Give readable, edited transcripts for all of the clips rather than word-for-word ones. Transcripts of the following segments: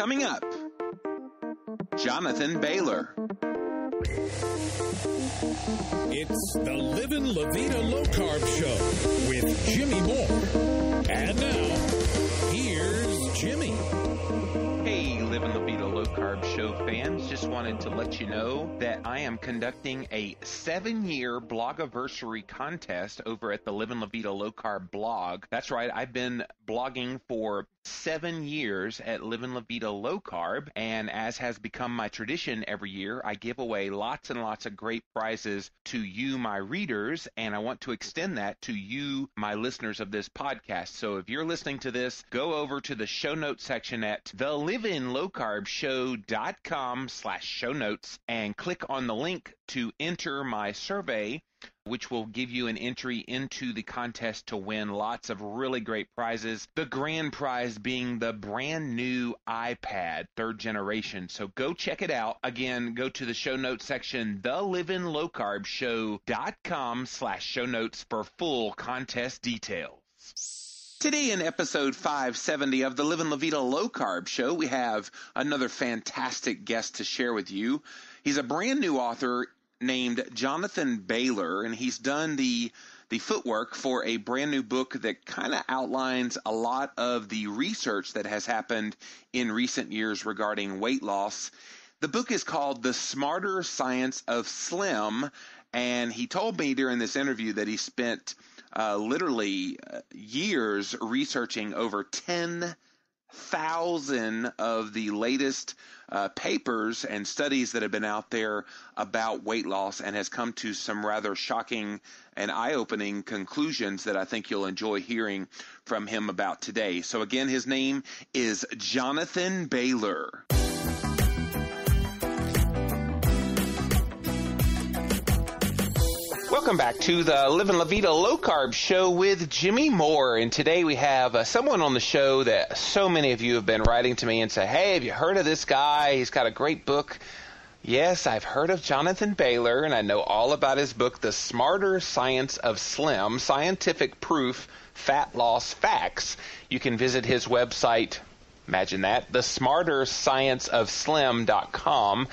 Coming up, Jonathan Bailor. It's the Livin' La Vida Low Carb Show with Jimmy Moore. And now, here's Jimmy. Hey, Livin' La Vida Low Carb Show fans. Just wanted to let you know that I am conducting a 7-year blogiversary contest over at the Livin' La Vida Low Carb blog. That's right, I've been blogging for 7 years at Livin' La Vida Low Carb, and as has become my tradition every year, I give away lots and lots of great prizes to you, my readers, and I want to extend that to you, my listeners of this podcast. So if you're listening to this, go over to the show notes section at thelivinlowcarbshow.com/show notes and click on the link to enter my survey, which will give you an entry into the contest to win lots of really great prizes. The grand prize being the brand new iPad, 3rd generation. So go check it out. Again, go to the show notes section, thelivinlowcarbshow.com/show notes for full contest details. Today in episode 570 of the Livin' La Vida Low Carb Show, we have another fantastic guest to share with you. He's a brand new author named Jonathan Bailor, and he's done the footwork for a brand new book that kind of outlines a lot of the research that has happened in recent years regarding weight loss. The book is called The Smarter Science of Slim, and he told me during this interview that he spent literally years researching over 10,000 of the latest papers and studies that have been out there about weight loss, and has come to some rather shocking and eye-opening conclusions that I think you'll enjoy hearing from him about today. So again, his name is Jonathan Bailor. Welcome back to the Livin' La Vida Low Carb Show with Jimmy Moore. And today we have someone on the show that so many of you have been writing to me and say, hey, have you heard of this guy? He's got a great book. Yes, I've heard of Jonathan Bailor, and I know all about his book, The Smarter Science of Slim, Scientific Proof, Fat Loss Facts. You can visit his website, imagine that, thesmarterscienceofslim.com.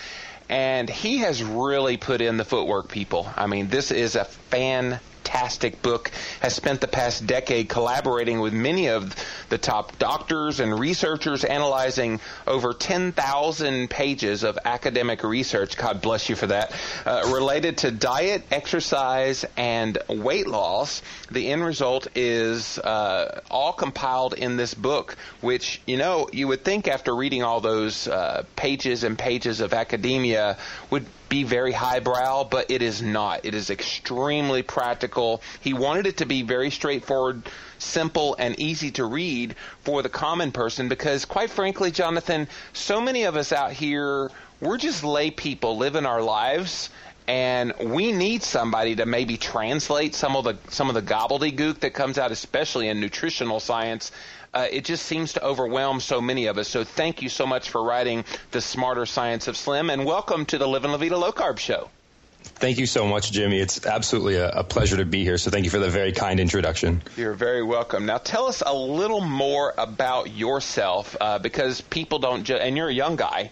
And he has really put in the footwork, people. I mean, this is a fantastic book. Has spent the past decade collaborating with many of the top doctors and researchers, analyzing over 10,000 pages of academic research, God bless you for that, related to diet, exercise, and weight loss. The end result is all compiled in this book, which, you know, you would think after reading all those pages and pages of academia would be very highbrow, but it is not. It is extremely practical. He wanted it to be very straightforward, simple, and easy to read for the common person because, quite frankly, Jonathan, so many of us out here, we're just lay people living our lives, and we need somebody to maybe translate some of the gobbledygook that comes out, especially in nutritional science. It just seems to overwhelm so many of us. So thank you so much for writing The Smarter Science of Slim, and welcome to the Livin' La Vida Low Carb Show. Thank you so much, Jimmy. It's absolutely a pleasure to be here, so thank you for the very kind introduction. You're very welcome. Now tell us a little more about yourself, because people don't and you're a young guy,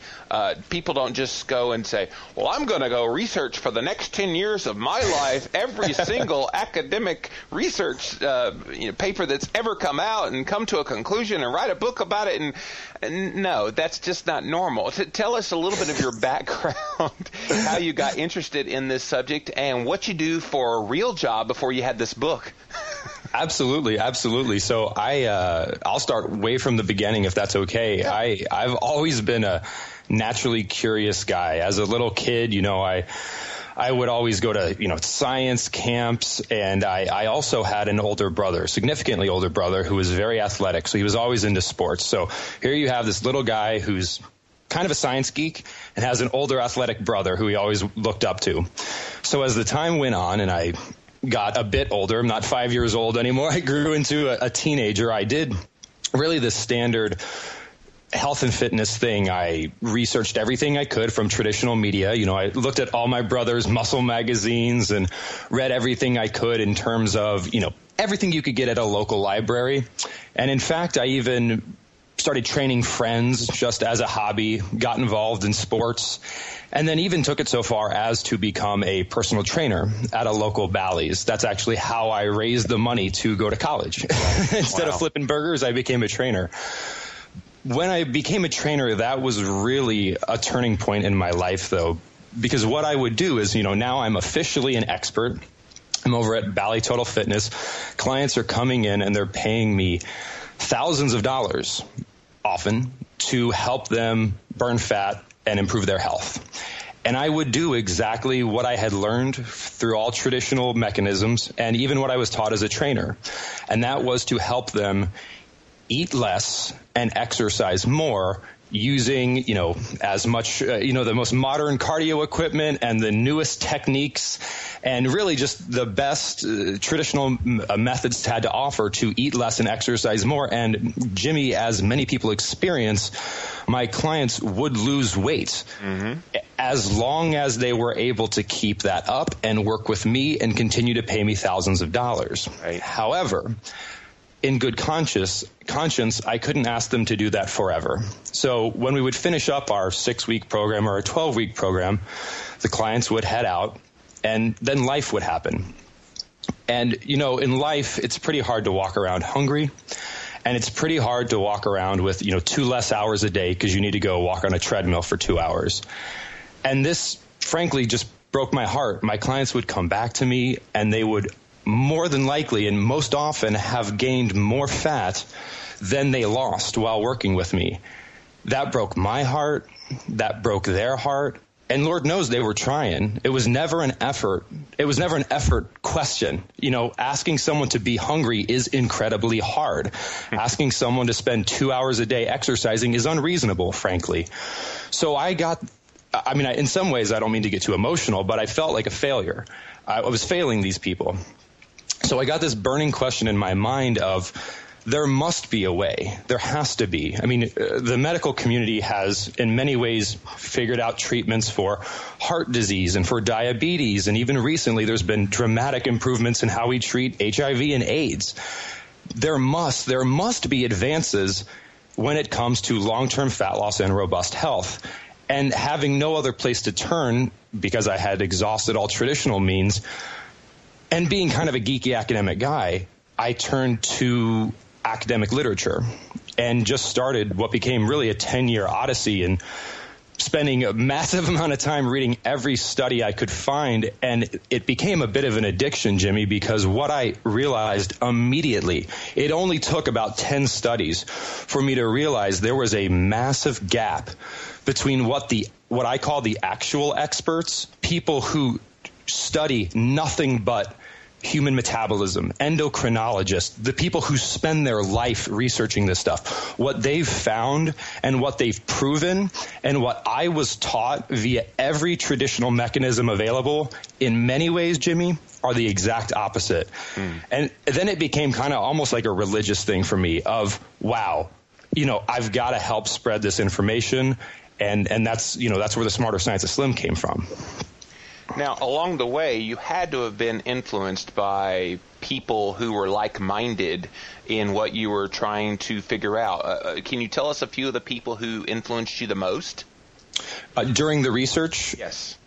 people don't just go and say, well, I'm going to go research for the next 10 years of my life every single academic research paper that's ever come out and come to a conclusion and write a book about it. And no, that's just not normal. Tell us a little bit of your background, how you got interested in this subject, and what you do for a real job before you had this book. Absolutely. So I'll start way from the beginning, if that's okay. Yeah. I've always been a naturally curious guy. As a little kid, I would always go to, science camps, and I also had an older brother, significantly older brother, who was very athletic. So he was always into sports. So here you have this little guy who's kind of a science geek and has an older athletic brother who he always looked up to. So as the time went on and I got a bit older, I'm not 5 years old anymore, I grew into a teenager. I did really the standard health and fitness thing. I researched everything I could from traditional media. I looked at all my brother's muscle magazines and read everything I could in terms of, everything you could get at a local library. And in fact, I even started training friends just as a hobby, got involved in sports, and then even took it so far as to become a personal trainer at a local Bally's. That's actually how I raised the money to go to college. Instead of flipping burgers, I became a trainer. When I became a trainer, that was really a turning point in my life, though, because what I would do is, now I'm officially an expert. I'm over at Bally Total Fitness. Clients are coming in and they're paying me thousands of dollars often to help them burn fat and improve their health. And I would do exactly what I had learned through all traditional mechanisms and even what I was taught as a trainer. And that was to help them eat less and exercise more using, as much, the most modern cardio equipment and the newest techniques and really just the best traditional methods had to offer to eat less and exercise more. And Jimmy, as many people experience, my clients would lose weight as long as they were able to keep that up and work with me and continue to pay me thousands of dollars. Right. However, in good conscience, I couldn't ask them to do that forever. So when we would finish up our 6-week program or a 12-week program, the clients would head out and then life would happen. And, in life, it's pretty hard to walk around hungry. And it's pretty hard to walk around with, 2 less hours a day because you need to go walk on a treadmill for 2 hours. And this, frankly, just broke my heart. My clients would come back to me and they would more than likely and most often have gained more fat than they lost while working with me. That broke my heart. That broke their heart. And Lord knows they were trying. It was never an effort. It was never an effort question. Asking someone to be hungry is incredibly hard. Asking someone to spend 2 hours a day exercising is unreasonable, frankly. So in some ways, I don't mean to get too emotional, but I felt like a failure. I was failing these people. So I got this burning question in my mind of, there must be a way. There has to be. The medical community has in many ways figured out treatments for heart disease and for diabetes. And even recently, there's been dramatic improvements in how we treat HIV and AIDS. There must be advances when it comes to long-term fat loss and robust health. And having no other place to turn because I had exhausted all traditional means and being kind of a geeky academic guy, I turned to academic literature and just started what became really a 10-year odyssey and spending a massive amount of time reading every study I could find. And it became a bit of an addiction, Jimmy, because what I realized immediately, it only took about 10 studies for me to realize there was a massive gap between what I call the actual experts, people who study nothing but human metabolism, endocrinologists, the people who spend their life researching this stuff, what they've found and what they've proven and what I was taught via every traditional mechanism available, in many ways, Jimmy, are the exact opposite. And then it became kind of almost like a religious thing for me of, wow, I've got to help spread this information. And that's where the Smarter Science of Slim came from. Now, along the way, you had to have been influenced by people who were like-minded in what you were trying to figure out. Can you tell us a few of the people who influenced you the most? During the research? Yes.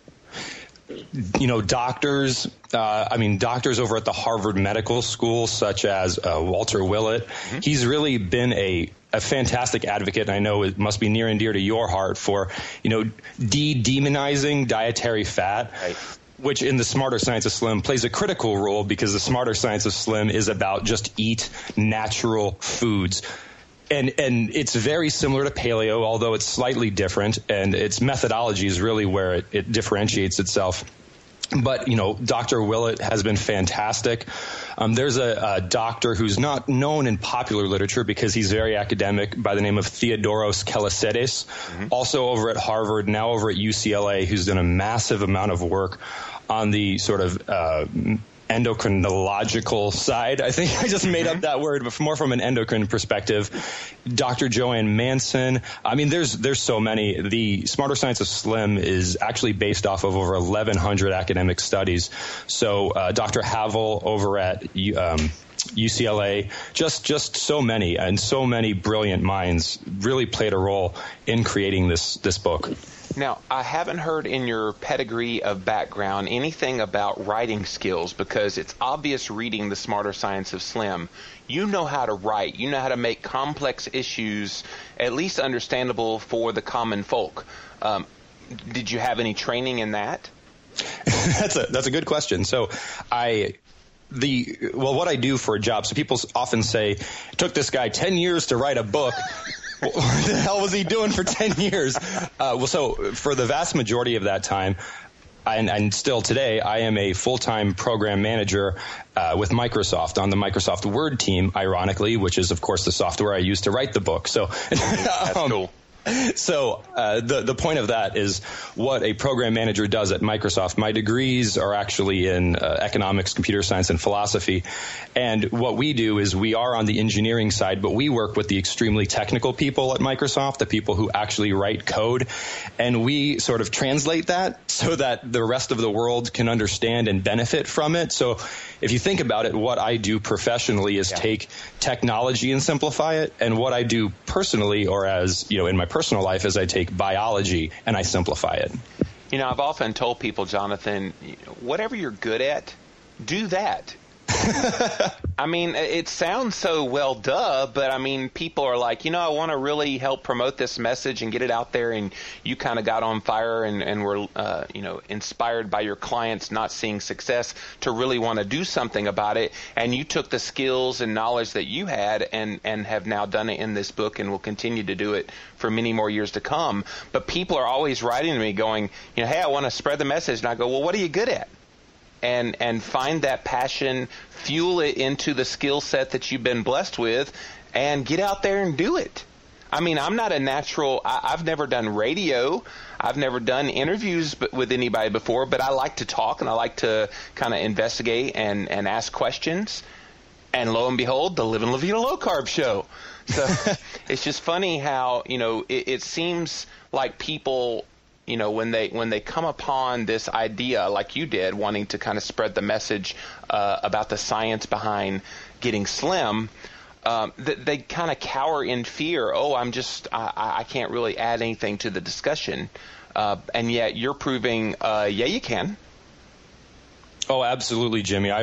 Doctors over at the Harvard Medical School, such as Walter Willett. Mm-hmm. He's really been a fantastic advocate, and I know it must be near and dear to your heart for, de-demonizing dietary fat, right, which in the Smarter Science of Slim plays a critical role because the Smarter Science of Slim is about just eat natural foods. And it's very similar to paleo, although it's slightly different, and its methodology is really where it differentiates itself. But, Dr. Willett has been fantastic. There's a doctor who's not known in popular literature because he's very academic by the name of Theodoros Kelasedes, also over at Harvard, now over at UCLA, who's done a massive amount of work on the sort of endocrinological side. I think I just made up that word, but more from an endocrine perspective. Dr. Joanne Manson. There's so many. The Smarter Science of Slim is actually based off of over 1,100 academic studies. So Dr. Havel over at UCLA, just so many, and so many brilliant minds really played a role in creating this book. Now, I haven't heard in your pedigree of background anything about writing skills, because it's obvious reading The Smarter Science of Slim. You know how to write. You know how to make complex issues at least understandable for the common folk. Did you have any training in that? That's a good question. So what I do for a job, so people often say, it took this guy 10 years to write a book. What the hell was he doing for 10 years? So for the vast majority of that time, and still today, I am a full-time program manager with Microsoft on the Microsoft Word team, ironically, which is, of course, the software I use to write the book. So that's cool. So the point of that is what a program manager does at Microsoft. My degrees are actually in economics, computer science, and philosophy. And what we do is we are on the engineering side, but we work with the extremely technical people at Microsoft, the people who actually write code. And we sort of translate that so that the rest of the world can understand and benefit from it. So if you think about it, what I do professionally is take technology and simplify it. And what I do personally, or as, in my personal life, is I take biology and I simplify it. I've often told people, Jonathan, whatever you're good at, do that. I mean, it sounds so well duh, but I mean, people are like, I want to really help promote this message and get it out there, and you kind of got on fire and were, inspired by your clients not seeing success to really want to do something about it, and you took the skills and knowledge that you had and have now done it in this book and will continue to do it for many more years to come. But people are always writing to me going, hey, I want to spread the message, and I go, well, what are you good at? And find that passion, fuel it into the skill set that you've been blessed with, and get out there and do it. I mean, I'm not a natural, I've never done radio, I've never done interviews with anybody before, but I like to talk and I like to kind of investigate and ask questions. And lo and behold, the Livin' La Vida Low Carb show. So it's just funny how, it seems like people, when they come upon this idea like you did, wanting to kind of spread the message about the science behind getting slim, that they kind of cower in fear. Oh, I can't really add anything to the discussion. And yet you're proving, you can. Oh, absolutely, Jimmy. I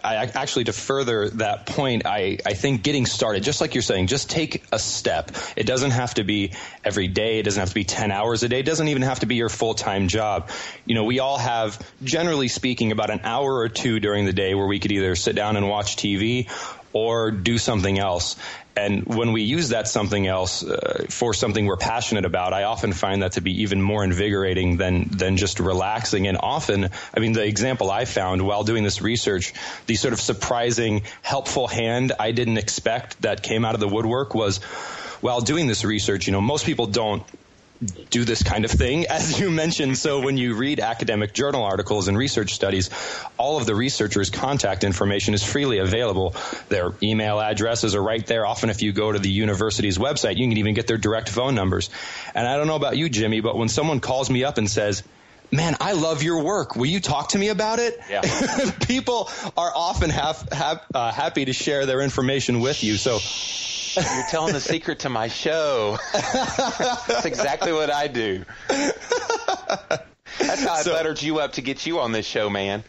actually, to further that point, I think getting started, just like you're saying, just take a step. It doesn't have to be every day. It doesn't have to be 10 hours a day. It doesn't even have to be your full-time job. We all have, generally speaking, about an hour or two during the day where we could either sit down and watch TV or do something else. And when we use that something else for something we're passionate about, I often find that to be even more invigorating than just relaxing. And often, the example I found while doing this research, the sort of surprising, helpful hand I didn't expect that came out of the woodwork was, while doing this research, most people don't do this kind of thing, as you mentioned. So when you read academic journal articles and research studies, all of the researchers' contact information is freely available. Their email addresses are right there. Often if you go to the university's website, you can even get their direct phone numbers. And I don't know about you, Jimmy, but when someone calls me up and says, man, I love your work, will you talk to me about it? Yeah. People are often happy to share their information with you. So you're telling the secret to my show. That's exactly what I do. That's how I buttered you up to get you on this show, man.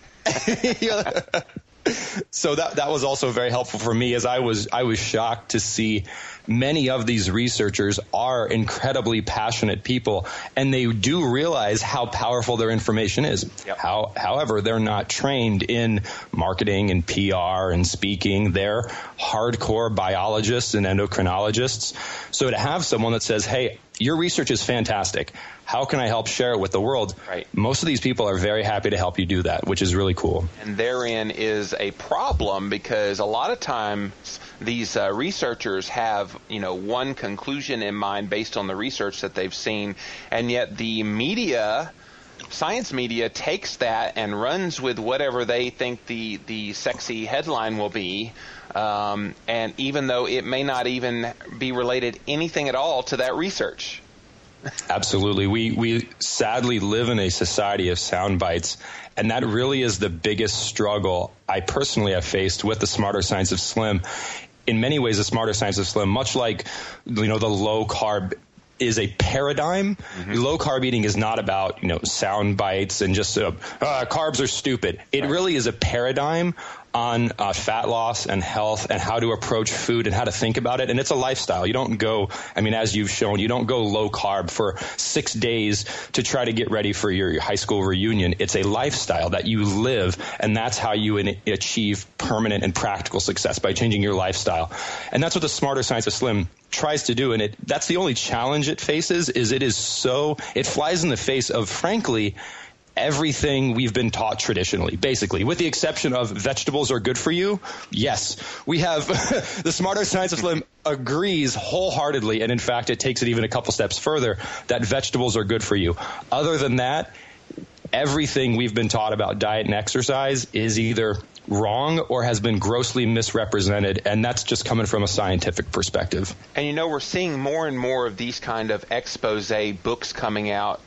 So that was also very helpful for me, as I was shocked to see many of these researchers are incredibly passionate people, and they do realize how powerful their information is. Yep. However, they're not trained in marketing and PR and speaking. They're hardcore biologists and endocrinologists. So to have someone that says, hey, your research is fantastic, how can I help share it with the world? Right. Most of these people are very happy to help you do that, which is really cool. And therein is a problem, because a lot of times these researchers have, one conclusion in mind based on the research that they've seen, and yet the media, science media, takes that and runs with whatever they think the sexy headline will be, and even though it may not even be related anything at all to that research. Absolutely. We sadly live in a society of sound bites, and that really is the biggest struggle I personally have faced with the Smarter Science of Slim. In many ways, the Smarter Science of Slim, much like, the low carb is a paradigm. Mm-hmm. Low carb eating is not about, sound bites and just carbs are stupid. It really is a paradigm on fat loss and health and how to approach food and how to think about it. And it's a lifestyle. You don't go, as you've shown, you don't go low carb for 6 days to try to get ready for your high school reunion. It's a lifestyle that you live, and that's how you achieve permanent and practical success, by changing your lifestyle. And that's what the Smarter Science of Slim tries to do. And that's the only challenge it faces, is it flies in the face of, frankly, everything we've been taught traditionally, basically, with the exception of vegetables are good for you. Yes, we have the Smarter Science of Slim agrees wholeheartedly, and in fact, it takes it even a couple steps further, that vegetables are good for you. Other than that, everything we've been taught about diet and exercise is either wrong or has been grossly misrepresented, and that's just coming from a scientific perspective. And we're seeing more and more of these kind of expose books coming out,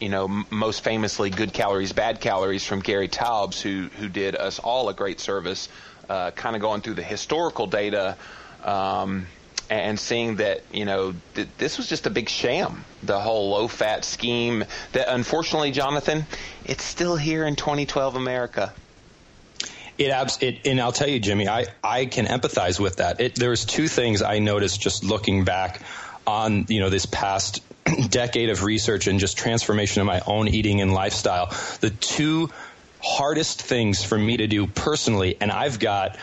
most famously Good Calories, Bad Calories from Gary Taubes, who did us all a great service, kind of going through the historical data and seeing that, this was just a big sham, the whole low-fat scheme that, unfortunately, Jonathan, it's still here in 2012 America. And I'll tell you, Jimmy, I can empathize with that. There's two things I noticed just looking back on, this past decade of research and just transformation of my own eating and lifestyle. The two hardest things for me to do personally, and I've got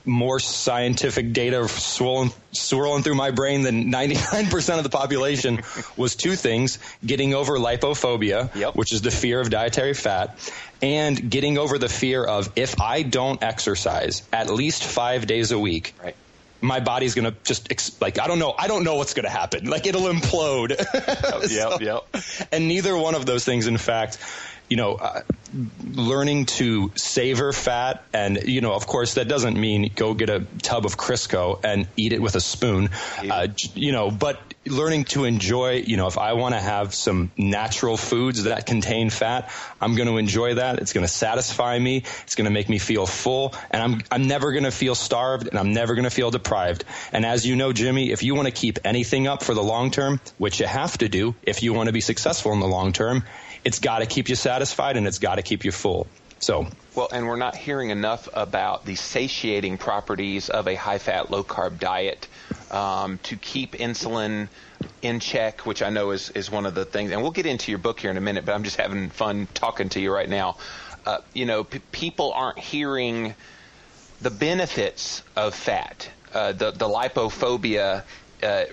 more scientific data swirling through my brain than 99% of the population, was two things: getting over lipophobia, which is the fear of dietary fat, and getting over the fear of, if I don't exercise at least 5 days a week, my body's going to just, I don't know what's going to happen. It'll implode. And neither one of those things, in fact, learning to savor fat, and, of course, that doesn't mean go get a tub of Crisco and eat it with a spoon, but learning to enjoy, if I want to have some natural foods that contain fat, I'm going to enjoy that. It's going to satisfy me. It's going to make me feel full, and I'm never going to feel starved, and I'm never going to feel deprived. And as you know, Jimmy, if you want to keep anything up for the long term, which you have to do if you want to be successful in the long term, it's got to keep you satisfied, and it's got to keep you full. Well, and we're not hearing enough about the satiating properties of a high-fat, low-carb diet to keep insulin in check, which I know is one of the things. And we'll get into your book here in a minute, but I'm just having fun talking to you right now. People aren't hearing the benefits of fat. The lipophobia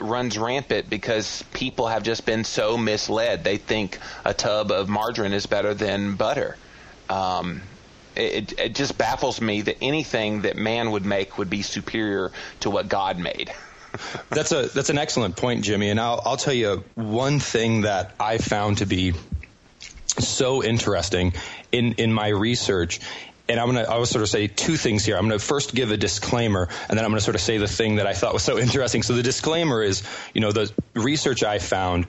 runs rampant because people have just been so misled. They think a tub of margarine is better than butter. It just baffles me that anything that man would make would be superior to what God made. That's an excellent point, Jimmy. And I'll tell you one thing that I found to be so interesting in my research. And I will sort of say two things here. I'm going to first give a disclaimer, and then I'm going to sort of say the thing that I thought was so interesting. So the disclaimer is, the research I found,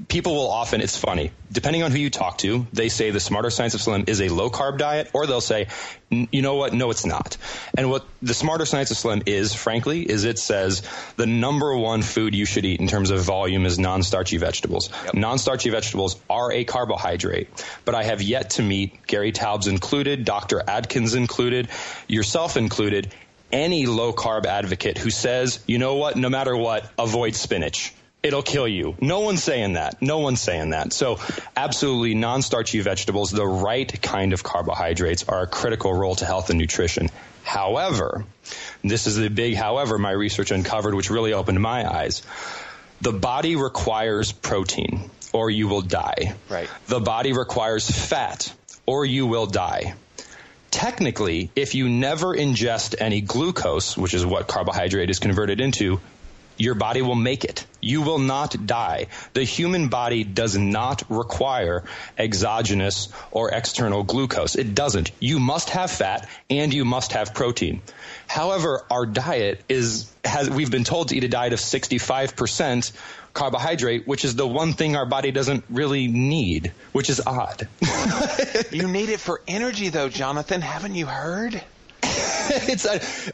people will often, it's funny, depending on who you talk to, they say the Smarter Science of Slim is a low-carb diet, or they'll say, you know what, no, it's not. And what the Smarter Science of Slim is, frankly, is it says the number one food you should eat in terms of volume is non-starchy vegetables. Yep. Non-starchy vegetables are a carbohydrate, but I have yet to meet, Gary Taubes included, Dr. Adkins included, yourself included, any low-carb advocate who says, you know what, no matter what, avoid spinach. It'll kill you. No one's saying that. So absolutely, non-starchy vegetables, the right kind of carbohydrates, are a critical role to health and nutrition. However, this is the big however my research uncovered, which really opened my eyes. The body requires protein, or you will die. Right. The body requires fat, or you will die. Technically, if you never ingest any glucose, which is what carbohydrate is converted into, your body will make it. You will not die. The human body does not require exogenous or external glucose. It doesn't. You must have fat and you must have protein. However, our diet we've been told to eat a diet of 65% carbohydrate, which is the one thing our body doesn't really need, which is odd. You need it for energy, though, Jonathan. Haven't you heard?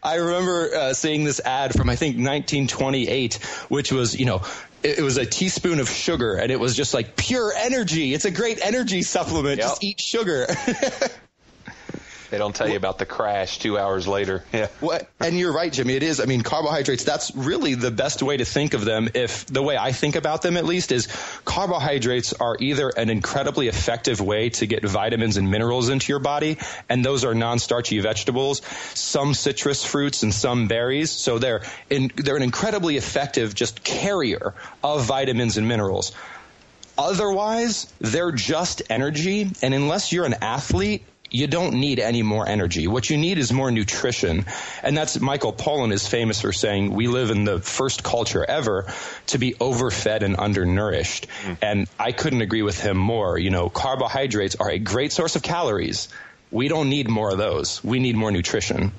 I remember seeing this ad from, I think, 1928, which was, it was a teaspoon of sugar, and it was just like pure energy. It's a great energy supplement. Yep. Just eat sugar. They don't tell you about the crash 2 hours later. Yeah. And you're right, Jimmy. It is. I mean, carbohydrates, that's really the best way to think of them. If the way I think about them, at least, is carbohydrates are either an incredibly effective way to get vitamins and minerals into your body, and those are non-starchy vegetables, some citrus fruits and some berries. So they're an incredibly effective just carrier of vitamins and minerals. Otherwise, they're just energy. And unless you're an athlete, you don't need any more energy. What you need is more nutrition. And that's Michael Pollan is famous for saying we live in the first culture ever to be overfed and undernourished. And I couldn't agree with him more. Carbohydrates are a great source of calories. We don't need more of those. We need more nutrition.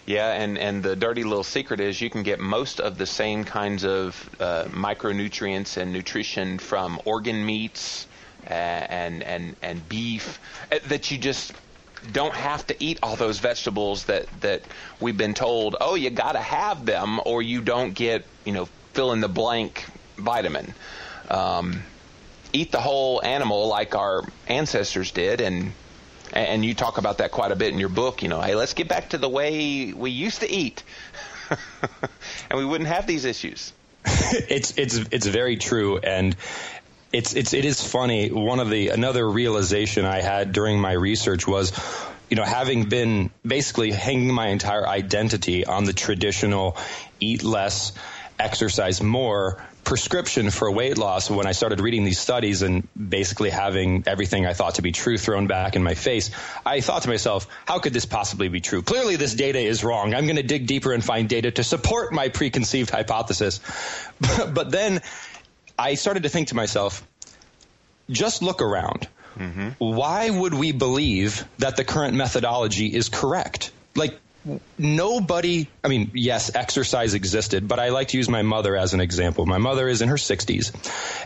Yeah, and the dirty little secret is you can get most of the same kinds of micronutrients and nutrition from organ meats, and beef, that you just don't have to eat all those vegetables that we've been told, oh, you got to have them or you don't get, fill in the blank vitamin. Eat the whole animal like our ancestors did, and you talk about that quite a bit in your book. Hey, let's get back to the way we used to eat, and we wouldn't have these issues. It's very true, and it is funny. Another realization I had during my research was, having been basically hanging my entire identity on the traditional eat less, exercise more prescription for weight loss. When I started reading these studies and basically having everything I thought to be true thrown back in my face, I thought to myself, how could this possibly be true? Clearly this data is wrong. I'm going to dig deeper and find data to support my preconceived hypothesis. But then I started to think to myself, just look around. Mm-hmm. Why would we believe that the current methodology is correct? Like, nobody, yes, exercise existed, but I like to use my mother as an example. My mother is in her 60s,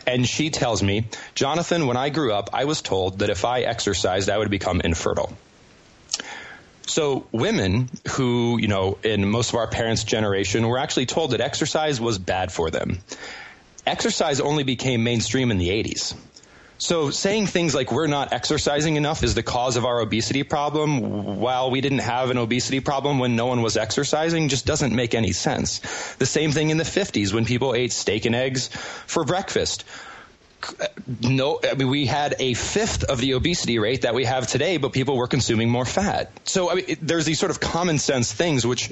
and she tells me, Jonathan, when I grew up, I was told that if I exercised, I would become infertile. So women who, in most of our parents' generation were actually told that exercise was bad for them. Exercise only became mainstream in the 80s. So saying things like we're not exercising enough is the cause of our obesity problem, while we didn't have an obesity problem when no one was exercising, just doesn't make any sense. The same thing in the 50s when people ate steak and eggs for breakfast. We had a fifth of the obesity rate that we have today, but people were consuming more fat. So there's these sort of common sense things which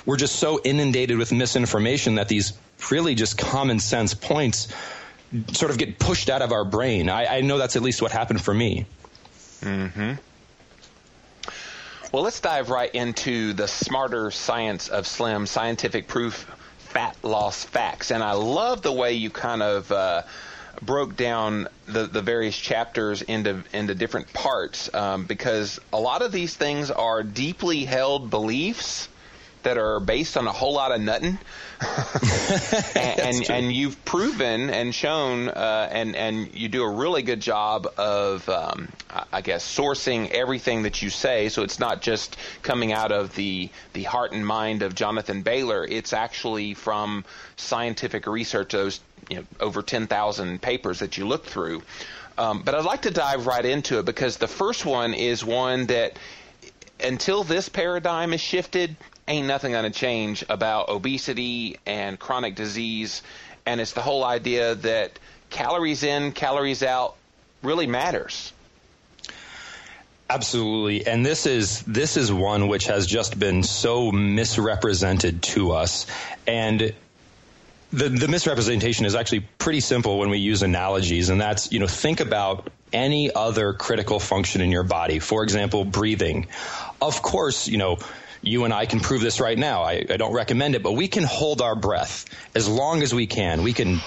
we're just so inundated with misinformation that these really just common sense points sort of get pushed out of our brain. I know that's at least what happened for me. Mm-hmm. Well, let's dive right into the smarter science of slim, scientific proof fat loss facts. And I love the way you kind of broke down the various chapters into different parts, because a lot of these things are deeply held beliefs that are based on a whole lot of nutting. and you've proven and shown, and you do a really good job of, sourcing everything that you say. So it's not just coming out of the heart and mind of Jonathan Bailor. It's actually from scientific research, those over 10,000 papers that you looked through. But I'd like to dive right into it, because the first one is one that, until this paradigm is shifted, ain't nothing going to change about obesity and chronic disease. And it's the whole idea that calories in, calories out really matters. Absolutely. And this is one which has just been so misrepresented to us. And the misrepresentation is actually pretty simple when we use analogies, and that's, think about any other critical function in your body. For example, breathing. Of course, you and I can prove this right now. I don't recommend it, but we can hold our breath as long as we can. We can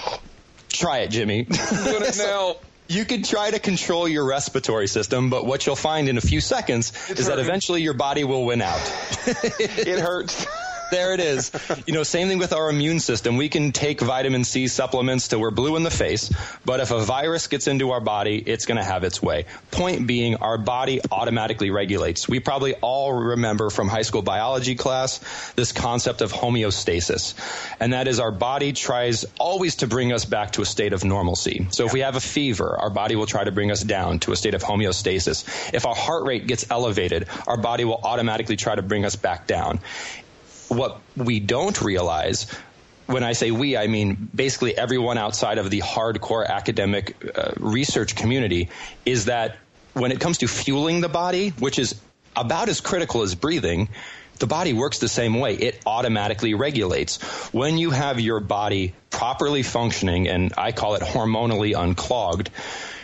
try it, Jimmy. Doing it now. You can try to control your respiratory system, but what you'll find in a few seconds is that eventually your body will win out. It hurts. There it is. Same thing with our immune system. We can take vitamin C supplements till we're blue in the face, but if a virus gets into our body, it's going to have its way. Point being, our body automatically regulates. We probably all remember from high school biology class this concept of homeostasis, and that is our body tries always to bring us back to a state of normalcy. So if we have a fever, our body will try to bring us down to a state of homeostasis. If our heart rate gets elevated, our body will automatically try to bring us back down. What we don't realize, when I say we, I mean basically everyone outside of the hardcore academic research community, is that when it comes to fueling the body, which is about as critical as breathing, the body works the same way. It automatically regulates. When you have your body properly functioning, and I call it hormonally unclogged,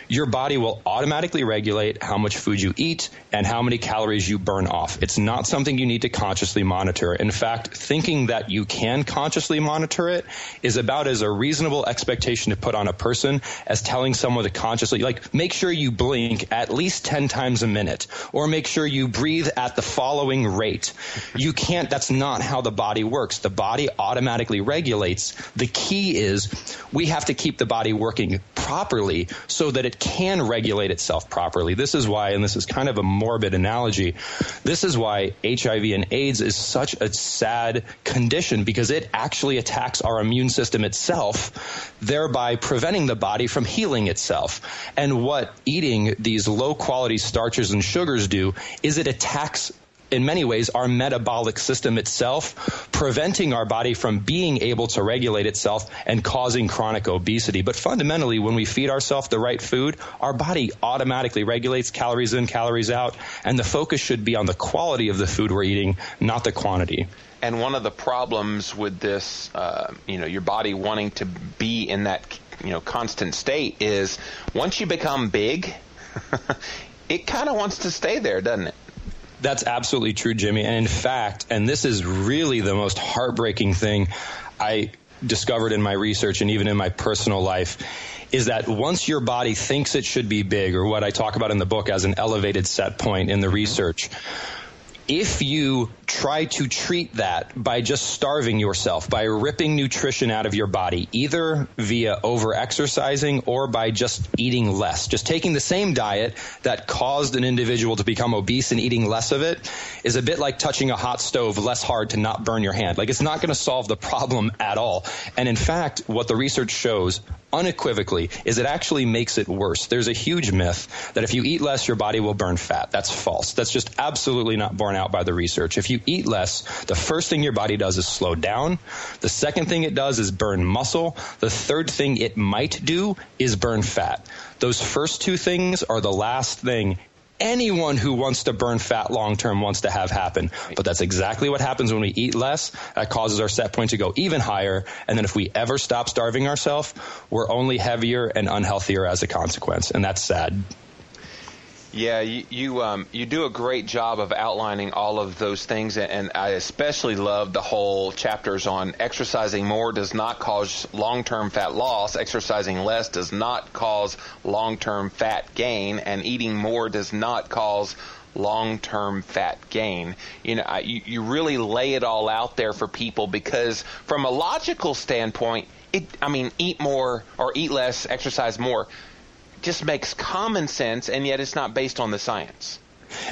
your body will automatically regulate how much food you eat and how many calories you burn off. It's not something you need to consciously monitor. In fact, thinking that you can consciously monitor it is about as a reasonable expectation to put on a person as telling someone to consciously, make sure you blink at least 10 times a minute, or make sure you breathe at the following rate. You can't, that's not how the body works. The body automatically regulates. The key is we have to keep the body working properly so that it can regulate itself properly. This is why, and this is kind of a morbid analogy, this is why HIV and AIDS is such a sad condition, because it actually attacks our immune system itself, thereby preventing the body from healing itself. And what eating these low-quality starches and sugars do is it attacks, in many ways, our metabolic system itself, preventing our body from being able to regulate itself and causing chronic obesity. But fundamentally, when we feed ourselves the right food, our body automatically regulates calories in, calories out, and the focus should be on the quality of the food we're eating, not the quantity. And one of the problems with this, your body wanting to be in that, constant state is once you become big, it kind of wants to stay there, doesn't it? That's absolutely true, Jimmy. And in fact, and this is really the most heartbreaking thing I discovered in my research and even in my personal life, is that once your body thinks it should be big, or what I talk about in the book as an elevated set point in the research, if you try to treat that by just starving yourself, by ripping nutrition out of your body, either via over-exercising or by just eating less, just taking the same diet that caused an individual to become obese and eating less of it, is a bit like touching a hot stove less hard to not burn your hand. It's not going to solve the problem at all. And in fact, what the research shows unequivocally is it actually makes it worse. There's a huge myth that if you eat less, your body will burn fat. That's false. That's just absolutely not borne out by the research. If you eat less, the first thing your body does is slow down. The second thing it does is burn muscle. The third thing it might do is burn fat. Those first two things are the last thing anyone who wants to burn fat long-term wants to have happen. But that's exactly what happens when we eat less. That causes our set point to go even higher. And then if we ever stop starving ourselves, we're only heavier and unhealthier as a consequence. And that's sad. Yeah, you do a great job of outlining all of those things, and I especially love the whole chapters on exercising more does not cause long-term fat loss, exercising less does not cause long-term fat gain, and eating more does not cause long-term fat gain. You really lay it all out there for people, because from a logical standpoint, eat more or eat less, exercise more just makes common sense, and yet it's not based on the science.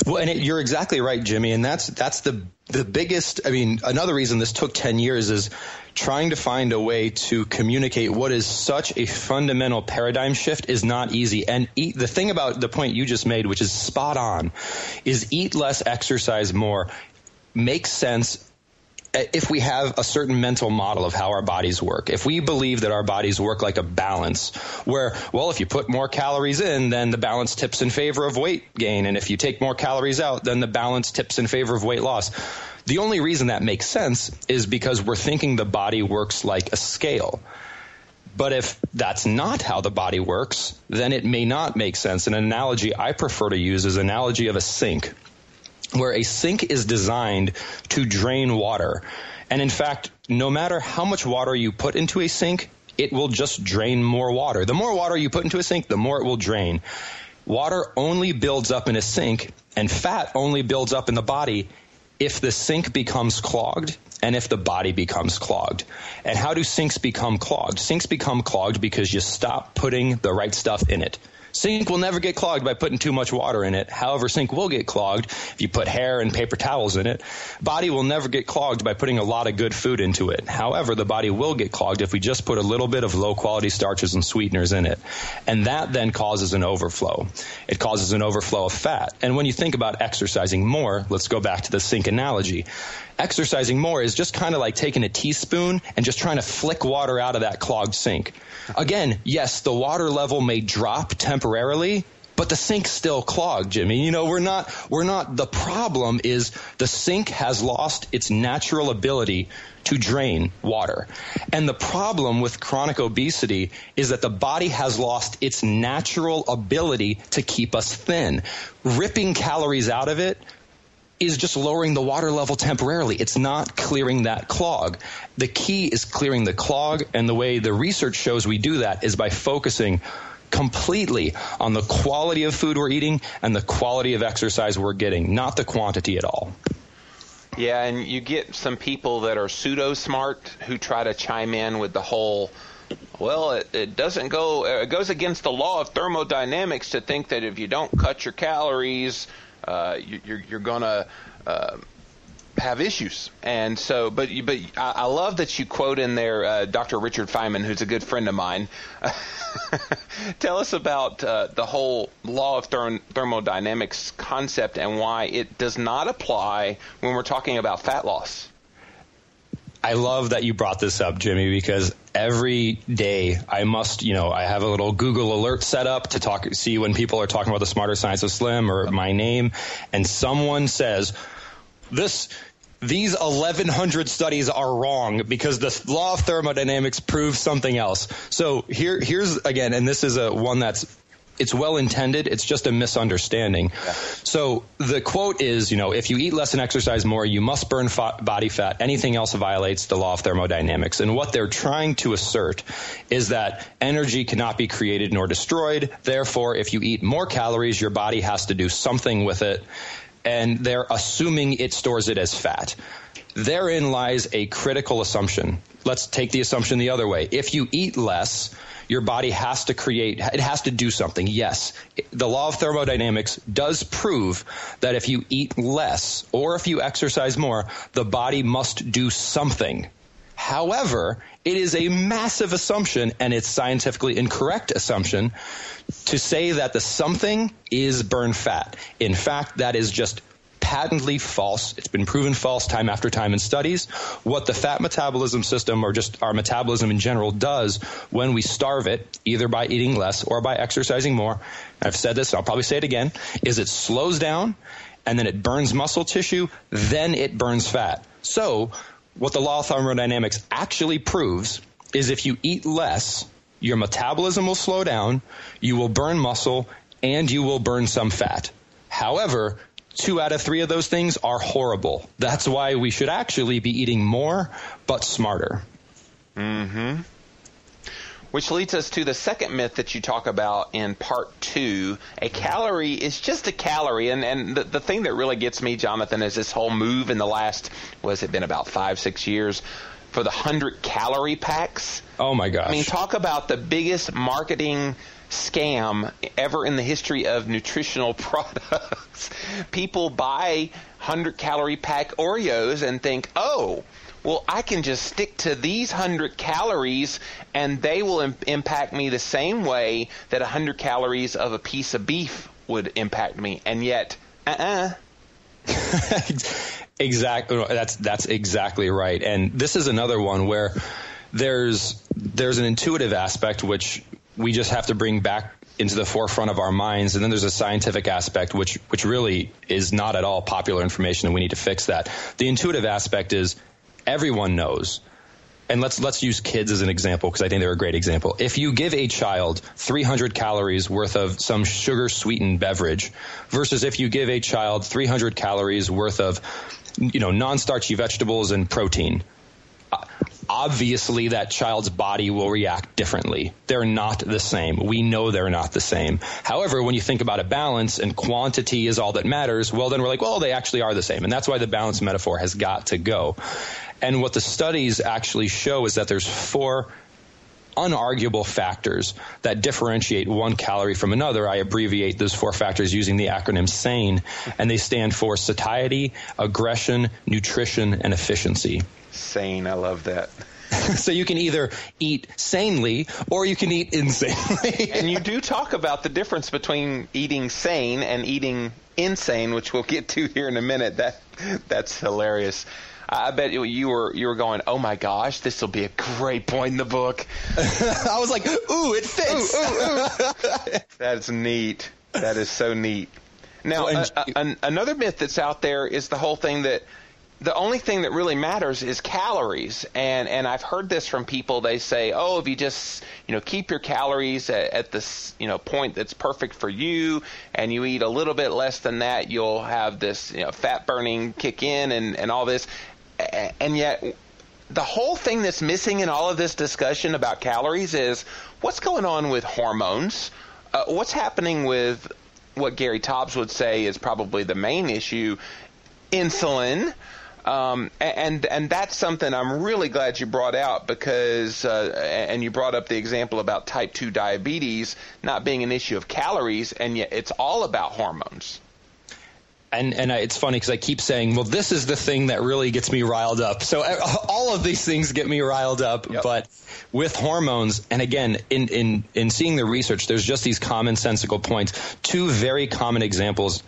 Well, and you're exactly right, Jimmy, and that's the biggest, another reason this took 10 years is trying to find a way to communicate what is such a fundamental paradigm shift is not easy. And the thing about the point you just made, which is spot on, is eat less, exercise more, makes sense if we have a certain mental model of how our bodies work. If we believe that our bodies work like a balance, where, if you put more calories in, then the balance tips in favor of weight gain. And if you take more calories out, then the balance tips in favor of weight loss. The only reason that makes sense is because we're thinking the body works like a scale. But if that's not how the body works, then it may not make sense. An analogy I prefer to use is an analogy of a sink. where a sink is designed to drain water. And in fact, no matter how much water you put into a sink, it will just drain more water. The more water you put into a sink, the more it will drain. Water only builds up in a sink, and fat only builds up in the body if the sink becomes clogged and if the body becomes clogged. And how do sinks become clogged? Sinks become clogged because you stop putting the right stuff in it. Sink will never get clogged by putting too much water in it. However, sink will get clogged if you put hair and paper towels in it. Body will never get clogged by putting a lot of good food into it. However, the body will get clogged if we just put a little bit of low-quality starches and sweeteners in it. And that then causes an overflow. It causes an overflow of fat. And when you think about exercising more, let's go back to the sink analogy. Exercising more is just kind of like taking a teaspoon and just trying to flick water out of that clogged sink. Again, yes, the water level may drop temporarily, but the sink's still clogged, Jimmy. You know, the problem is the sink has lost its natural ability to drain water. And the problem with chronic obesity is that the body has lost its natural ability to keep us thin. Ripping calories out of it is just lowering the water level temporarily. It's not clearing that clog. The key is clearing the clog, and the way the research shows we do that is by focusing completely on the quality of food we're eating and the quality of exercise we're getting, not the quantity at all. Yeah, and you get some people that are pseudo-smart who try to chime in with the whole, well, it doesn't go, it goes against the law of thermodynamics to think that if you don't cut your calories, you're going to have issues. And so, but I love that you quote in there Dr. Richard Feynman, who's a good friend of mine. Tell us about the whole law of thermodynamics concept and why it does not apply when we're talking about fat loss. I love that you brought this up, Jimmy, because every day I must, I have a little Google alert set up to see when people are talking about the Smarter Science of Slim or my name, and someone says, these 1,100 studies are wrong because the law of thermodynamics proves something else. So here's again, and this is one it's well intended. It's just a misunderstanding. Yeah. So the quote is, if you eat less and exercise more, you must burn body fat. Anything else violates the law of thermodynamics. And what they're trying to assert is that energy cannot be created nor destroyed. Therefore, if you eat more calories, your body has to do something with it. And they're assuming it stores it as fat. Therein lies a critical assumption. Let's take the assumption the other way. If you eat less, your body has to do something. Yes, the law of thermodynamics does prove that if you eat less or if you exercise more, the body must do something. However, it is a massive assumption, and it's scientifically incorrect assumption, to say that the something is burn fat. In fact, that is just patently false. It's been proven false time after time in studies. What the fat metabolism system, or just our metabolism in general, does when we starve it, either by eating less or by exercising more, I've said this, I'll probably say it again, is it slows down, and then it burns muscle tissue, then it burns fat. So what the law of thermodynamics actually proves is if you eat less, your metabolism will slow down, you will burn muscle, and you will burn some fat. However, 2 out of 3 of those things are horrible. That's why we should actually be eating more, but smarter. Mm-hmm. Which leads us to the second myth that you talk about in part 2. A calorie is just a calorie. And the thing that really gets me, Jonathan, is this whole move in the last, what has it been, about 5-6 years, for the 100-calorie packs. Oh, my gosh. I mean, talk about the biggest marketing scam ever in the history of nutritional products. People buy 100-calorie pack Oreos and think, oh, well, I can just stick to these 100 calories and they will impact me the same way that 100 calories of a piece of beef would impact me. And yet, Exactly. That's exactly right. And this is another one where there's an intuitive aspect which we just have to bring back into the forefront of our minds, and then there's a scientific aspect which really is not at all popular information, and we need to fix that. The intuitive aspect is everyone knows and let's use kids as an example because I think they're a great example. If you give a child 300 calories worth of some sugar-sweetened beverage versus if you give a child 300 calories worth of, non-starchy vegetables and protein, obviously that child's body will react differently. They're not the same. We know they're not the same. However, when you think about a balance and quantity is all that matters, well, then we're like, well, they actually are the same. And that's why the balance metaphor has got to go. And what the studies actually show is that there's 4 unarguable factors that differentiate one calorie from another. I abbreviate those 4 factors using the acronym SANE, and they stand for satiety, aggression, nutrition, and efficiency. Sane, I love that. So you can either eat sanely or you can eat insanely. And you do talk about the difference between eating sane and eating insane, which we'll get to here in a minute. That's hilarious. I bet you were going, oh my gosh, this will be a great point in the book. I was like, ooh, it fits. Ooh. That's neat. That is so neat. Now, another myth that's out there is the whole thing that the only thing that really matters is calories. And I've heard this from people. They say, oh, if you just, keep your calories at this, point that's perfect for you, and you eat a little bit less than that, you'll have this, fat burning kick in and all this. And yet the whole thing that's missing in all of this discussion about calories is what's going on with hormones, what's happening with what Gary Taubes would say is probably the main issue, insulin. And that's something I'm really glad you brought out because, and you brought up the example about type 2 diabetes not being an issue of calories, and yet it's all about hormones. And it's funny because I keep saying, well, this is the thing that really gets me riled up. So all of these things get me riled up, yep. But with hormones, and again, in seeing the research, there's just these commonsensical points. 2 very common examples.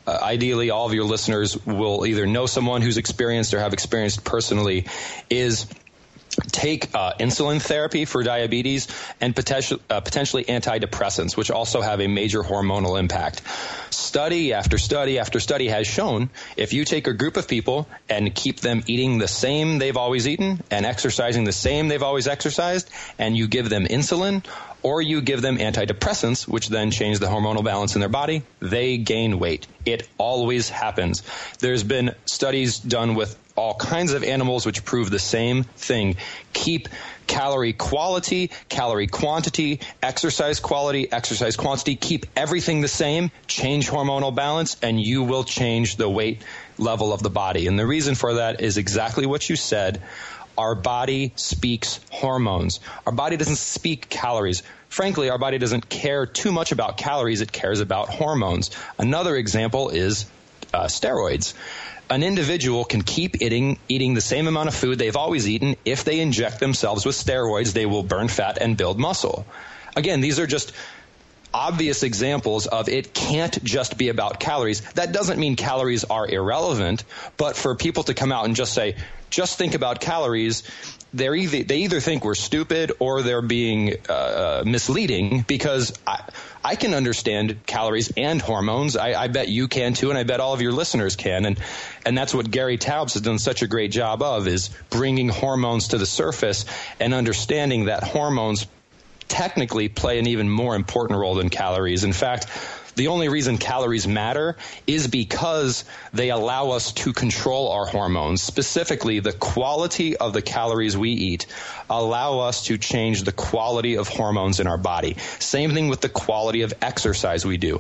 Ideally, all of your listeners will either know someone who's experienced or have experienced personally, is take insulin therapy for diabetes and potentially antidepressants, which also have a major hormonal impact. Study after study after study has shown if you take a group of people and keep them eating the same they've always eaten and exercising the same they've always exercised, and you give them insulin or you give them antidepressants, which then change the hormonal balance in their body, they gain weight. It always happens. There's been studies done with all kinds of animals which prove the same thing. Keep calorie quality, calorie quantity, exercise quality, exercise quantity. Keep everything the same, change hormonal balance, and you will change the weight level of the body. And the reason for that is exactly what you said. Our body speaks hormones. Our body doesn't speak calories. Frankly, our body doesn't care too much about calories. It cares about hormones. Another example is steroids. An individual can keep eating the same amount of food they've always eaten. If they inject themselves with steroids, they will burn fat and build muscle. Again, these are just obvious examples of it can't just be about calories. That doesn't mean calories are irrelevant, but for people to come out and just say, just think about calories, they either think we're stupid or they're being misleading, because I can understand calories and hormones. I bet you can too, and I bet all of your listeners can. And that's what Gary Taubes has done such a great job of, is bringing hormones to the surface and understanding that hormones technically play an even more important role than calories. In fact, the only reason calories matter is because they allow us to control our hormones. Specifically, the quality of the calories we eat allow us to change the quality of hormones in our body. Same thing with the quality of exercise we do.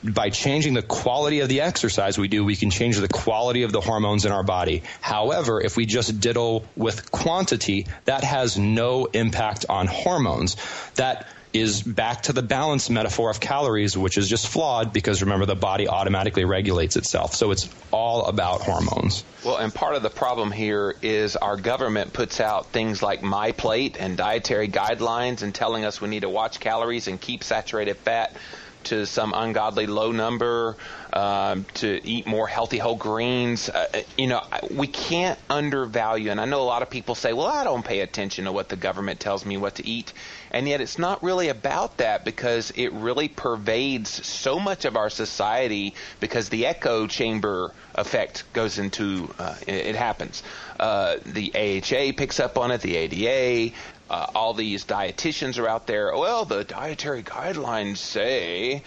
By changing the quality of the exercise we do, we can change the quality of the hormones in our body. However, if we just diddle with quantity, that has no impact on hormones. That is back to the balance metaphor of calories, which is just flawed because, remember, the body automatically regulates itself. So it's all about hormones. Well, and part of the problem here is our government puts out things like My Plate and dietary guidelines and telling us we need to watch calories and keep saturated fat to some ungodly low number, to eat more healthy whole greens. We can't undervalue, and I know a lot of people say, well, I don't pay attention to what the government tells me what to eat. And yet it's not really about that, because it really pervades so much of our society, because the echo chamber effect goes into it happens. The AHA picks up on it, the ADA, all these dietitians are out there. Well, the dietary guidelines say,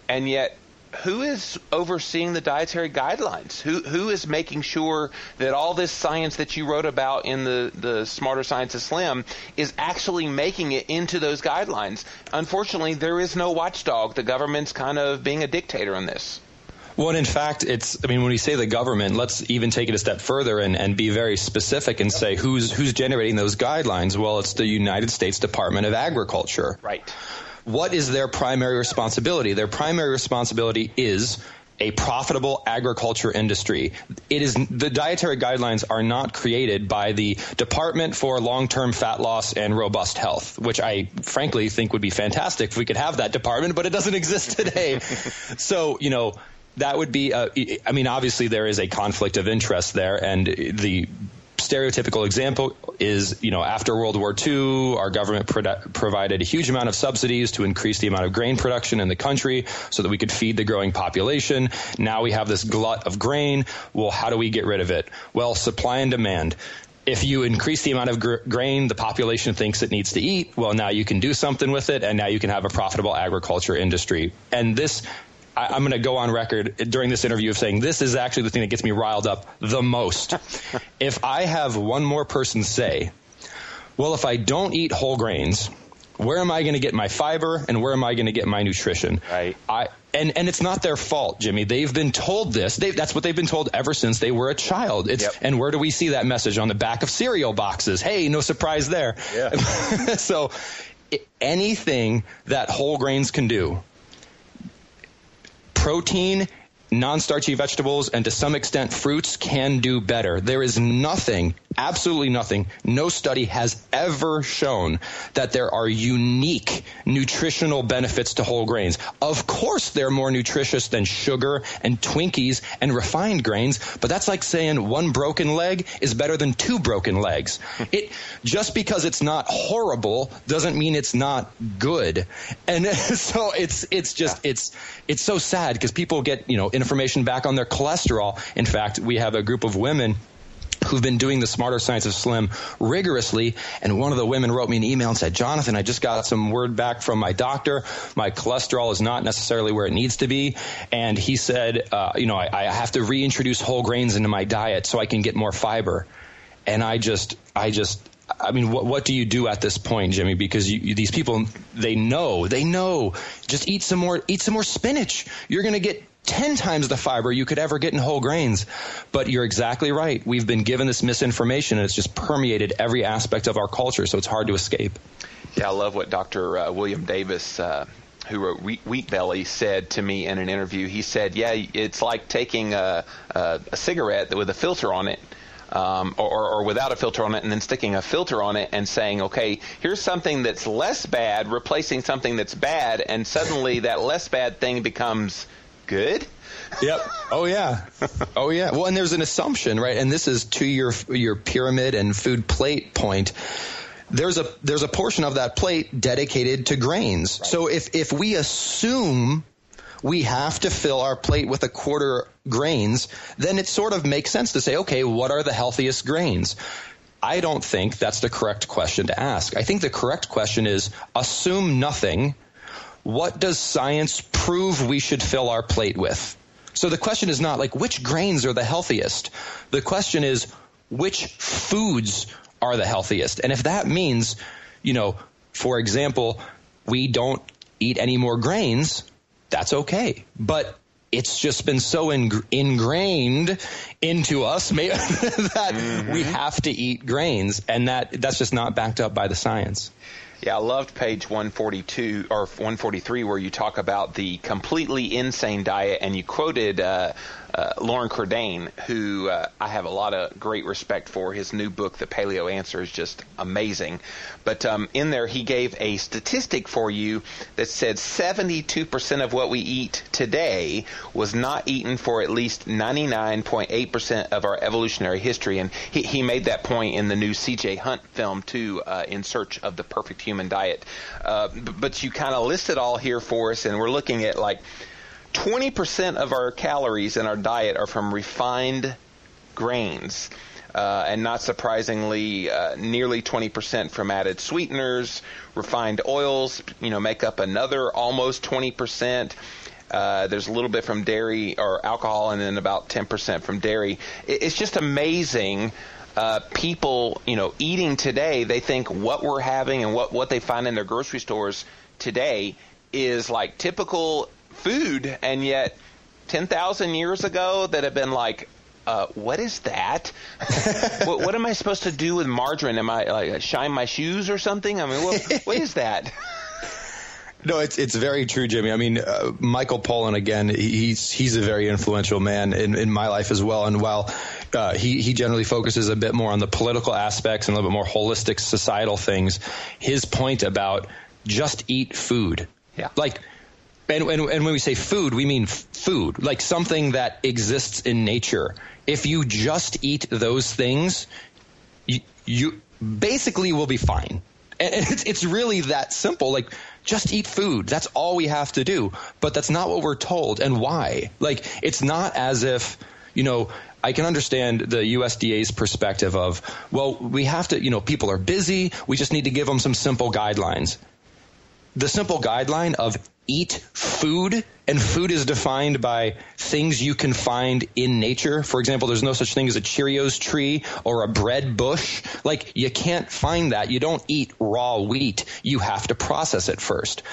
and yet who is overseeing the dietary guidelines? Who is making sure that all this science that you wrote about in the Smarter Science of Slim is actually making it into those guidelines? Unfortunately, there is no watchdog. The government's kind of being a dictator on this. Well, in fact, when we say the government, let's even take it a step further and be very specific and say who's generating those guidelines. Well, it's the United States Department of Agriculture. Right. What is their primary responsibility? Their primary responsibility is a profitable agriculture industry. The dietary guidelines are not created by the Department for Long-Term Fat Loss and Robust Health, which I frankly think would be fantastic if we could have that department, but it doesn't exist today. So, that would be, obviously there is a conflict of interest there, and the stereotypical example is, after World War II, our government provided a huge amount of subsidies to increase the amount of grain production in the country so that we could feed the growing population. Now we have this glut of grain. Well, how do we get rid of it? Well, supply and demand. If you increase the amount of grain the population thinks it needs to eat, well, now you can do something with it, and now you can have a profitable agriculture industry. And this, I'm going to go on record during this interview of saying this is actually the thing that gets me riled up the most. If I have one more person say, well, if I don't eat whole grains, where am I going to get my fiber and where am I going to get my nutrition? Right. And it's not their fault, Jimmy. They've been told this. That's what they've been told ever since they were a child. And where do we see that message? On the back of cereal boxes. Hey, no surprise there. Yeah. So anything that whole grains can do, protein, non-starchy vegetables, and to some extent fruits can do better. There is nothing, absolutely nothing, no study has ever shown that there are unique nutritional benefits to whole grains. Of course, they're more nutritious than sugar and Twinkies and refined grains, but that's like saying one broken leg is better than two broken legs. Just because it's not horrible doesn't mean it's not good. And so it's so sad because people get, information back on their cholesterol. In fact, we have a group of women who've been doing the Smarter Science of Slim rigorously, and one of the women wrote me an email and said, Jonathan, I just got some word back from my doctor. My cholesterol is not necessarily where it needs to be, and he said, I have to reintroduce whole grains into my diet so I can get more fiber. And what do you do at this point, Jimmy? Because these people, they know, just eat some more spinach. You're going to get 10 times the fiber you could ever get in whole grains. But you're exactly right. We've been given this misinformation, and it's just permeated every aspect of our culture, so it's hard to escape. Yeah, I love what Dr. William Davis, who wrote Wheat Belly, said to me in an interview. He said, it's like taking a cigarette with a filter on it, or without a filter on it, and then sticking a filter on it and saying, okay, here's something that's less bad, replacing something that's bad, and suddenly that less bad thing becomes good. Yep. Oh yeah. Well, and there's an assumption, right? And this is to your pyramid and food plate point. There's a portion of that plate dedicated to grains. Right. So if we assume we have to fill our plate with a quarter grains, then it sort of makes sense to say, okay, what are the healthiest grains? I don't think that's the correct question to ask. I think the correct question is assume nothing. What does science prove we should fill our plate with? So the question is not like which grains are the healthiest. The question is which foods are the healthiest. And if that means, for example, we don't eat any more grains, that's okay. But it's just been so ingrained into us that we have to eat grains, and that's just not backed up by the science. Yeah, I loved page 142 or 143 where you talk about the completely insane diet, and you quoted Lauren Cordain, who I have a lot of great respect for. His new book, The Paleo Answer, is just amazing. But in there, he gave a statistic for you that said 72% of what we eat today was not eaten for at least 99.8% of our evolutionary history. And he made that point in the new C.J. Hunt film, too, In Search of the Perfect Human Diet. But you kind of list it all here for us, and we're looking at like 20% of our calories in our diet are from refined grains, and not surprisingly, nearly 20% from added sweeteners. Refined oils, make up another almost 20%. There's a little bit from dairy or alcohol, and then about 10% from dairy. It's just amazing. People, eating today, they think what we're having and what they find in their grocery stores today is like typical food, and yet 10,000 years ago that have been like, what is that? what am I supposed to do with margarine? Am I like shine my shoes or something? I mean, what is that? No, it's very true, Jimmy. I mean, Michael Pollan, again, he's a very influential man in my life as well. And while he generally focuses a bit more on the political aspects and a little bit more holistic societal things, his point about just eat food, And when we say food, we mean food, like something that exists in nature. If you just eat those things, you basically will be fine. And it's really that simple. Like, just eat food. That's all we have to do. But that's not what we're told. And why? Like, it's not as if, I can understand the USDA's perspective of, well, we have to, people are busy. We just need to give them some simple guidelines. The simple guideline of eat food, and food is defined by things you can find in nature. For example, there's no such thing as a Cheerios tree or a bread bush. Like, you can't find that. You don't eat raw wheat. You have to process it first.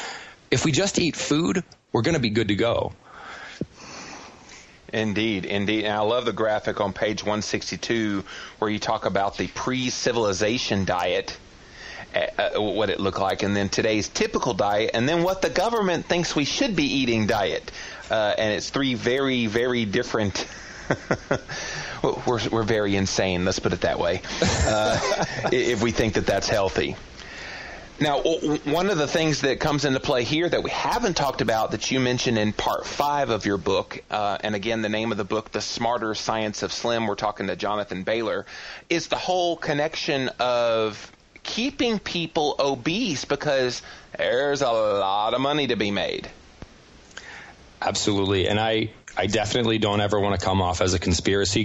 If we just eat food, we're going to be good to go. Indeed. And I love the graphic on page 162 where you talk about the pre-civilization diet, what it looked like, and then today's typical diet, and then what the government thinks we should be eating diet. And it's three very, very different. We're very insane, let's put it that way, if we think that that's healthy. Now, one of the things that comes into play here that we haven't talked about that you mentioned in part 5 of your book, and again, the name of the book, The Smarter Science of Slim, we're talking to Jonathan Bailor, is the whole connection of keeping people obese, because there's a lot of money to be made. Absolutely. And I definitely don't ever want to come off as a conspiracy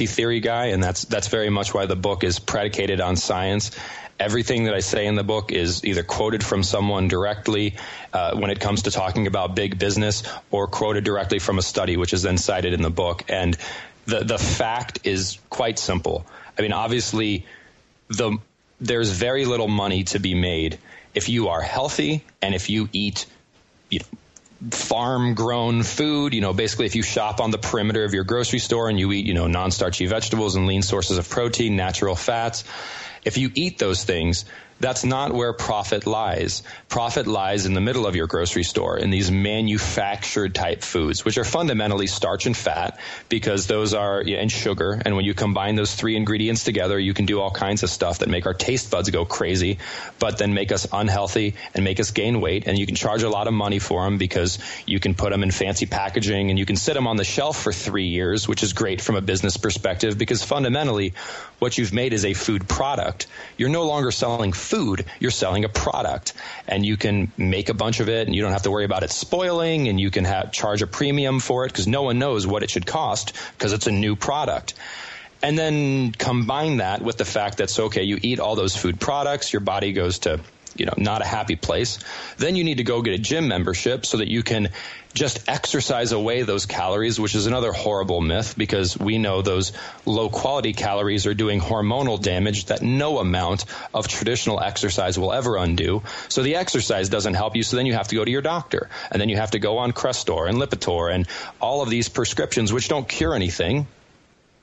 theory guy, and that's very much why the book is predicated on science. Everything that I say in the book is either quoted from someone directly when it comes to talking about big business, or quoted directly from a study, which is then cited in the book. And the fact is quite simple. I mean, obviously, there's very little money to be made if you are healthy and if you eat farm-grown food. Basically, if you shop on the perimeter of your grocery store and you eat, non-starchy vegetables and lean sources of protein, natural fats. If you eat those things, that's not where profit lies. Profit lies in the middle of your grocery store in these manufactured type foods, which are fundamentally starch and fat, because those are, and sugar. And when you combine those three ingredients together, you can do all kinds of stuff that make our taste buds go crazy, but then make us unhealthy and make us gain weight. And you can charge a lot of money for them because you can put them in fancy packaging and you can sit them on the shelf for 3 years, which is great from a business perspective, because fundamentally what you've made is a food product. You're no longer selling food, you're selling a product, and you can make a bunch of it and you don't have to worry about it spoiling, and you can charge a premium for it because no one knows what it should cost because it's a new product. And then combine that with the fact that, you eat all those food products, your body goes to not a happy place. Then you need to go get a gym membership so that you can just exercise away those calories, which is another horrible myth, because we know those low quality calories are doing hormonal damage that no amount of traditional exercise will ever undo. So the exercise doesn't help you. So then you have to go to your doctor, and then you have to go on Crestor and Lipitor and all of these prescriptions, which don't cure anything.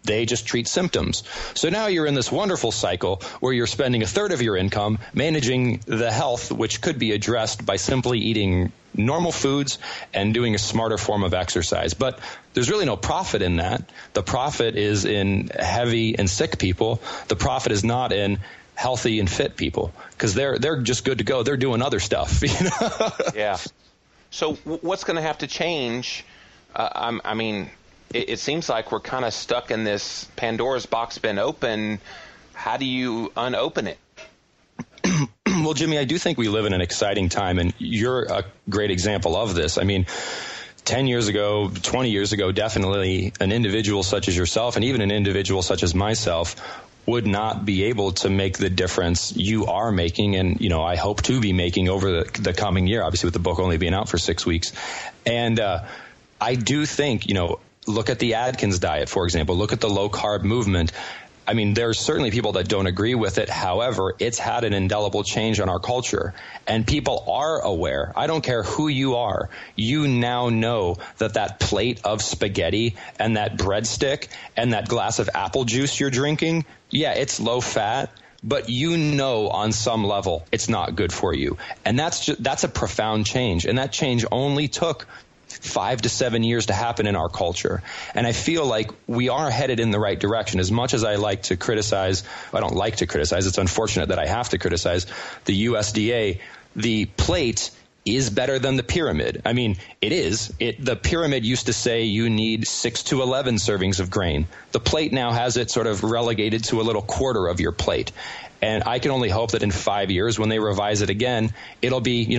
They just treat symptoms. So now you're in this wonderful cycle where you're spending a third of your income managing the health, which could be addressed by simply eating normal foods and doing a smarter form of exercise. But there's really no profit in that. The profit is in heavy and sick people. The profit is not in healthy and fit people, because they're just good to go. They're doing other stuff. Yeah. So what's going to have to change? I mean, it seems like we're kind of stuck in this Pandora's box been open. How do you unopen it? Well, Jimmy, I do think we live in an exciting time, and you're a great example of this. I mean, 10 years ago, 20 years ago, definitely an individual such as yourself, and even an individual such as myself, would not be able to make the difference you are making, and I hope to be making over the coming year, obviously with the book only being out for 6 weeks. And I do think, look at the Atkins diet, for example. Look at the low-carb movement. I mean, there's certainly people that don't agree with it. However, it's had an indelible change on our culture, and people are aware. I don't care who you are. You now know that plate of spaghetti and that breadstick and that glass of apple juice you're drinking, yeah, it's low fat, but on some level it's not good for you. And that's a profound change. And that change only took 5 to 7 years to happen in our culture. And I feel like we are headed in the right direction. As much as I don't like to criticize, it's unfortunate that I have to criticize the USDA, the plate is better than the pyramid. I mean, it is. The pyramid used to say you need 6 to 11 servings of grain. The plate now has it sort of relegated to a little quarter of your plate. And I can only hope that in 5 years, when they revise it again, it'll be,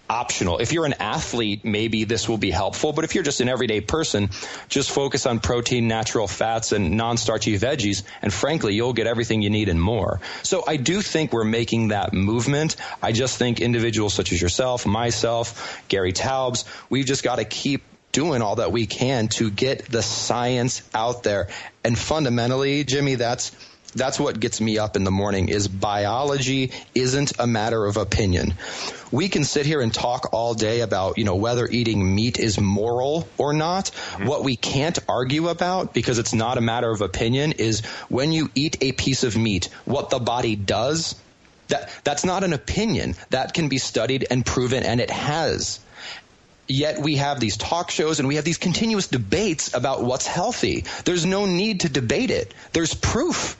optional. If you're an athlete, maybe this will be helpful. But if you're just an everyday person, just focus on protein, natural fats, and non-starchy veggies. And frankly, you'll get everything you need and more. So I do think we're making that movement. I just think individuals such as yourself, myself, Gary Taubes, we've just got to keep doing all that we can to get the science out there. And fundamentally, Jimmy, that's what gets me up in the morning, is biology isn't a matter of opinion. We can sit here and talk all day about, whether eating meat is moral or not. Mm-hmm. What we can't argue about, because it's not a matter of opinion, is when you eat a piece of meat, what the body does. That's not an opinion. That can be studied and proven, and it has. Yet we have these talk shows and we have these continuous debates about what's healthy. There's no need to debate it. There's proof.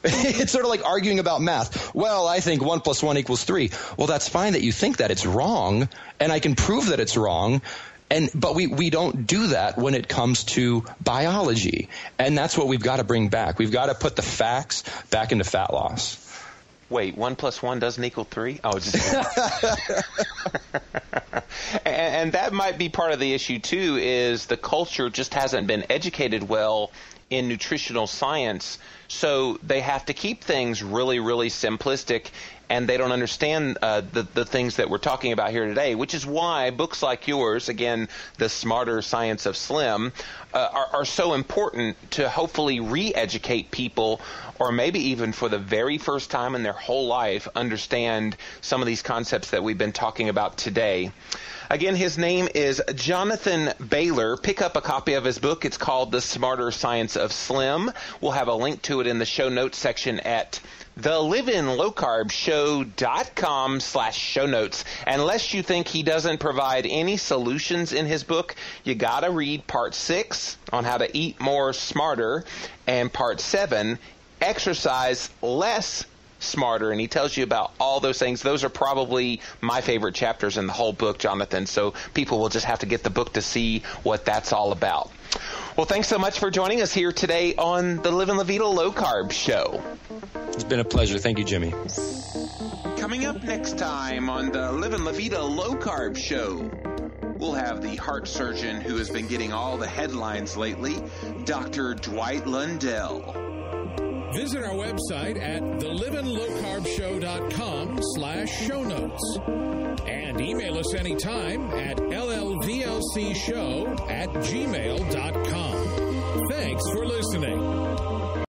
It's sort of like arguing about math. Well, I think 1 + 1 = 3. Well, that's fine that you think that. It's wrong, and I can prove that it's wrong. But we don't do that when it comes to biology, and that's what we've got to bring back. We've got to put the facts back into fat loss. Wait, 1 + 1 doesn't equal 3? Oh, just and that might be part of the issue too. Is the culture just hasn't been educated well in nutritional science, so they have to keep things really, really simplistic, and they don't understand the things that we're talking about here today, which is why books like yours, again, The Smarter Science of Slim, are so important to hopefully re-educate people, or maybe even for the very first time in their whole life, understand some of these concepts that we've been talking about today. Again, his name is Jonathan Bailor. Pick up a copy of his book. It's called The Smarter Science of Slim. We'll have a link to it in the show notes section at thelivinlowcarbshow.com/show notes. Unless you think he doesn't provide any solutions in his book, you got to read part 6 on how to eat more smarter and part 7, exercise less smarter, and he tells you about all those things. Those are probably my favorite chapters in the whole book, Jonathan, so people will just have to get the book to see what that's all about. Well, thanks so much for joining us here today on the Livin' La Vida Low Carb Show. It's been a pleasure. Thank you, Jimmy. Coming up next time on the Livin' La Vida Low Carb Show, we'll have the heart surgeon who has been getting all the headlines lately, Dr. Dwight Lundell. Visit our website at thelivinlowcarbshow.com/show notes. And email us anytime at llvlcshow@gmail.com.